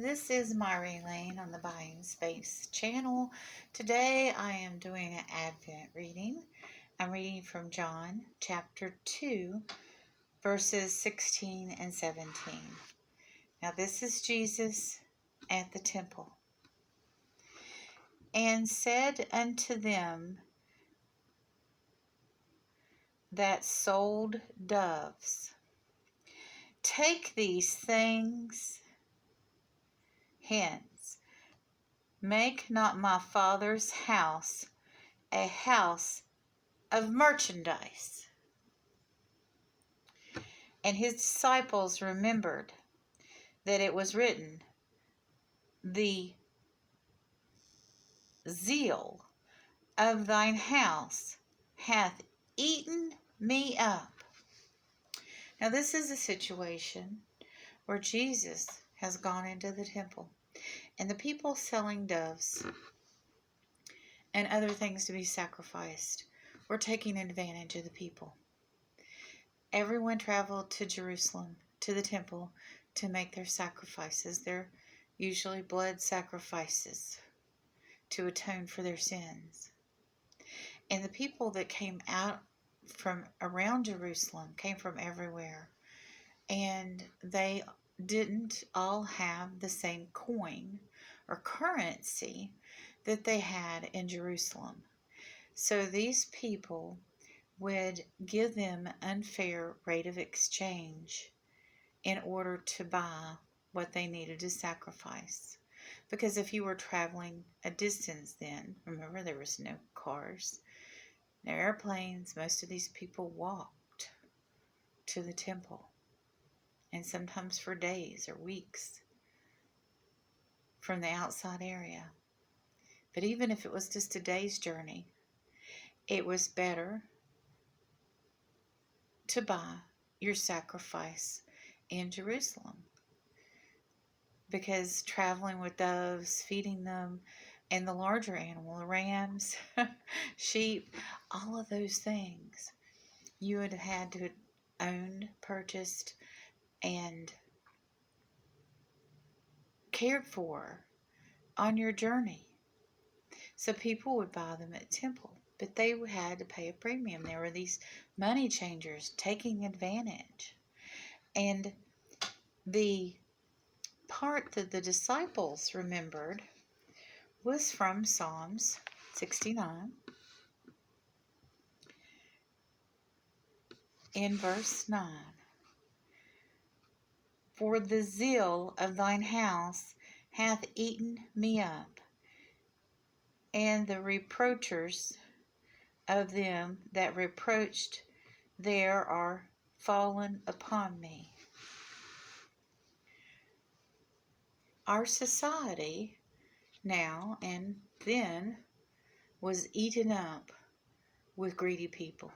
This is Myri Lane on the Buying Space channel. Today I am doing an Advent reading. I'm reading from John chapter 2, verses 16 and 17. Now this is Jesus at the temple. And said unto them that sold doves, take these things hence. Make not my Father's house a house of merchandise. And his disciples remembered that it was written, the zeal of thine house hath eaten me up. Now this is a situation where Jesus has gone into the temple, and the people selling doves and other things to be sacrificed were taking advantage of the people. Everyone traveled to Jerusalem, to the temple, to make their sacrifices. They're usually blood sacrifices to atone for their sins. And the people that came out from around Jerusalem came from everywhere. And they didn't all have the same coin or currency that they had in Jerusalem. So these people would give them unfair rate of exchange in order to buy what they needed to sacrifice. Because if you were traveling a distance then, remember there was no cars, no airplanes, most of these people walked to the temple. And sometimes for days or weeks from the outside area. But even if it was just a day's journey, it was better to buy your sacrifice in Jerusalem. Because traveling with doves, feeding them, and the larger animal, the rams, sheep, all of those things, you would have had to owned, purchased, and cared for on your journey. So people would buy them at temple, but they had to pay a premium. There were these money changers taking advantage. And the part that the disciples remembered was from Psalms 69 in verse 9. For the zeal of thine house hath eaten me up, and the reproachers of them that reproached there are fallen upon me. Our society now and then was eaten up with greedy people,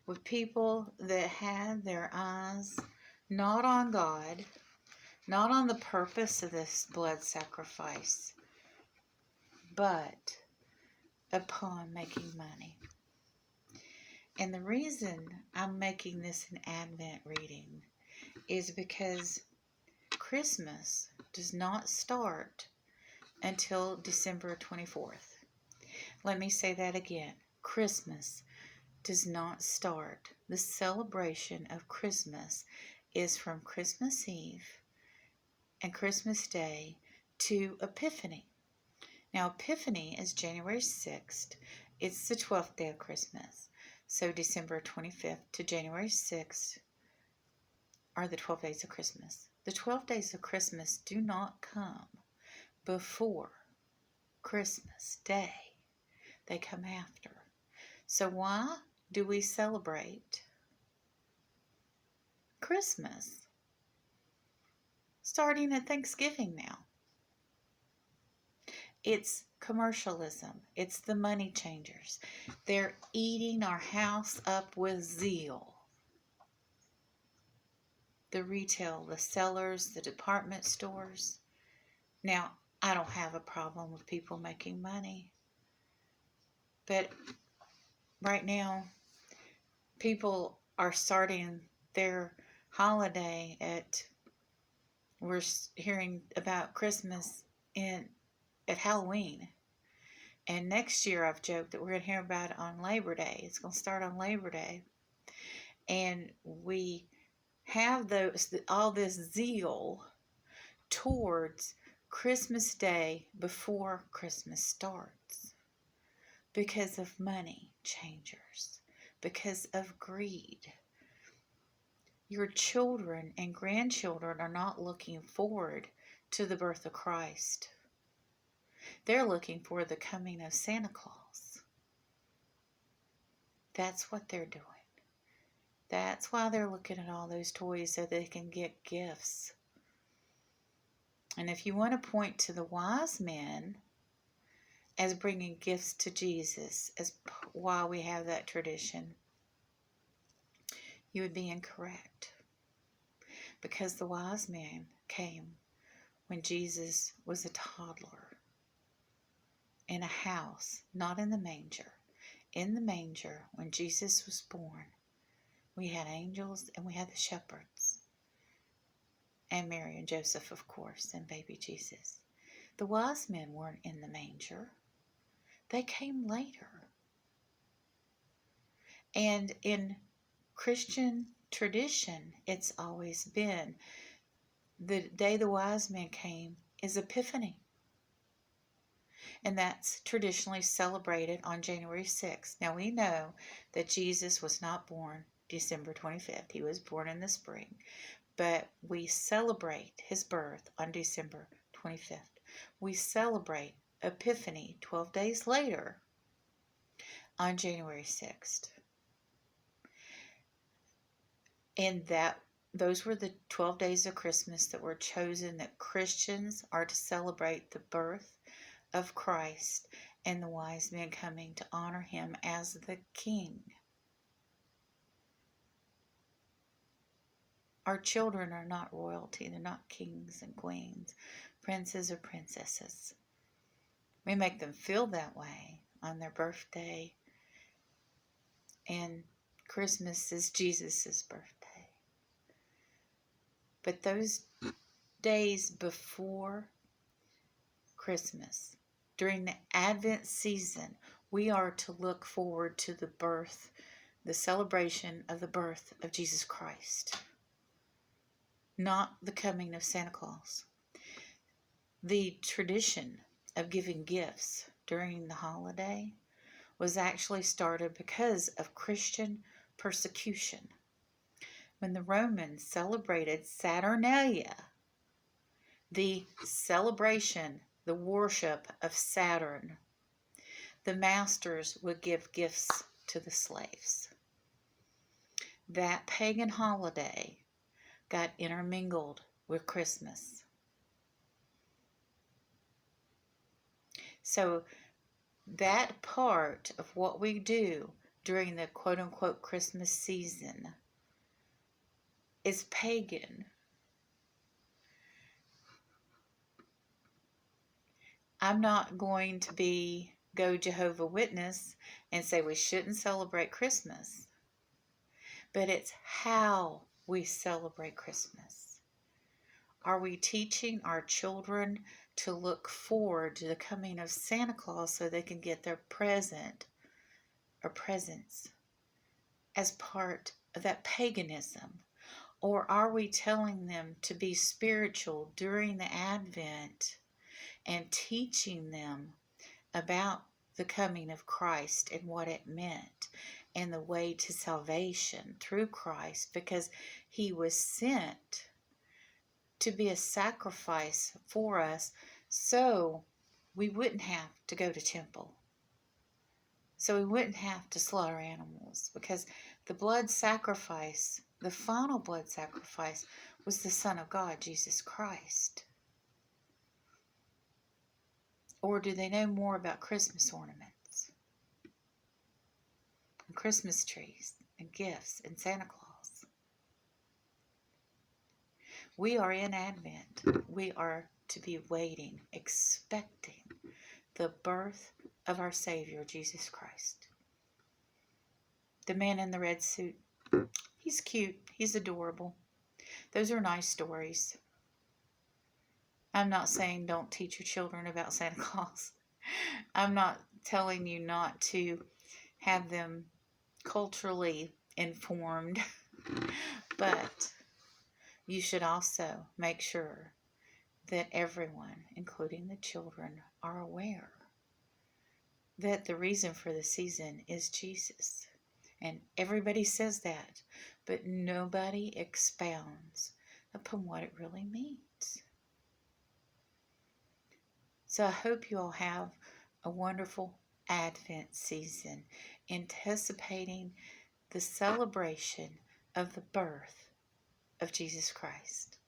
with people that had their eyes not on God, not on the purpose of this blood sacrifice, but upon making money. And the reason I'm making this an Advent reading is because Christmas does not start until December 24th. Let me say that again. Christmas does not start. The celebration of Christmas is from Christmas Eve and Christmas Day to Epiphany. Now, Epiphany is January 6th. It's the 12th day of Christmas. So December 25th to January 6th are the 12 days of Christmas. The 12 days of Christmas do not come before Christmas Day. They come after. So why do we celebrate Christmas starting at Thanksgiving now? It's commercialism. It's the money changers. They're eating our house up with zeal. The retail, the sellers, the department stores. Now, I don't have a problem with people making money. But right now, people are starting their holiday at We're hearing about Christmas at Halloween. And next year I've joked that we're going to hear about it on Labor Day. It's going to start on Labor Day. And we have all this zeal towards Christmas Day before Christmas starts because of money changers, because of greed. Your children and grandchildren are not looking forward to the birth of Christ. They're looking for the coming of Santa Claus. That's what they're doing. That's why they're looking at all those toys so they can get gifts. And if you want to point to the wise men as bringing gifts to Jesus, as why we have that tradition, you would be incorrect. Because the wise man came when Jesus was a toddler in a house, not in the manger. In the manger, when Jesus was born, we had angels and we had the shepherds. And Mary and Joseph, of course, and baby Jesus. The wise men weren't in the manger. They came later. And in Christian tradition, it's always been the day the wise men came is Epiphany. And that's traditionally celebrated on January 6th. Now we know that Jesus was not born December 25th. He was born in the spring. But we celebrate his birth on December 25th. We celebrate Epiphany 12 days later on January 6th. And those were the 12 days of Christmas that were chosen that Christians are to celebrate the birth of Christ and the wise men coming to honor him as the King. Our children are not royalty. They're not kings and queens, princes or princesses. We make them feel that way on their birthday. And Christmas is Jesus' birthday. But those days before Christmas, during the Advent season, we are to look forward to the birth, the celebration of the birth of Jesus Christ, not the coming of Santa Claus. The tradition of giving gifts during the holiday was actually started because of Christian persecution. When the Romans celebrated Saturnalia, the celebration, the worship of Saturn, the masters would give gifts to the slaves. That pagan holiday got intermingled with Christmas. So that part of what we do during the quote-unquote Christmas season is pagan. I'm not going to go Jehovah's Witness and say we shouldn't celebrate Christmas. But it's how we celebrate Christmas. Are we teaching our children to look forward to the coming of Santa Claus so they can get their present or presents as part of that paganism? Or are we telling them to be spiritual during the Advent and teaching them about the coming of Christ and what it meant and the way to salvation through Christ, because he was sent to be a sacrifice for us so we wouldn't have to go to temple, so we wouldn't have to slaughter animals, because the blood sacrifice, the final blood sacrifice, was the Son of God, Jesus Christ. Or do they know more about Christmas ornaments and Christmas trees and gifts and Santa Claus? We are in Advent. We are to be waiting, expecting the birth of our Savior, Jesus Christ. The man in the red suit, he's cute. He's adorable. Those are nice stories. I'm not saying don't teach your children about Santa Claus. I'm not telling you not to have them culturally informed, but you should also make sure that everyone, including the children, are aware that the reason for the season is Jesus. And everybody says that, but nobody expounds upon what it really means. So I hope you all have a wonderful Advent season, anticipating the celebration of the birth of Jesus Christ.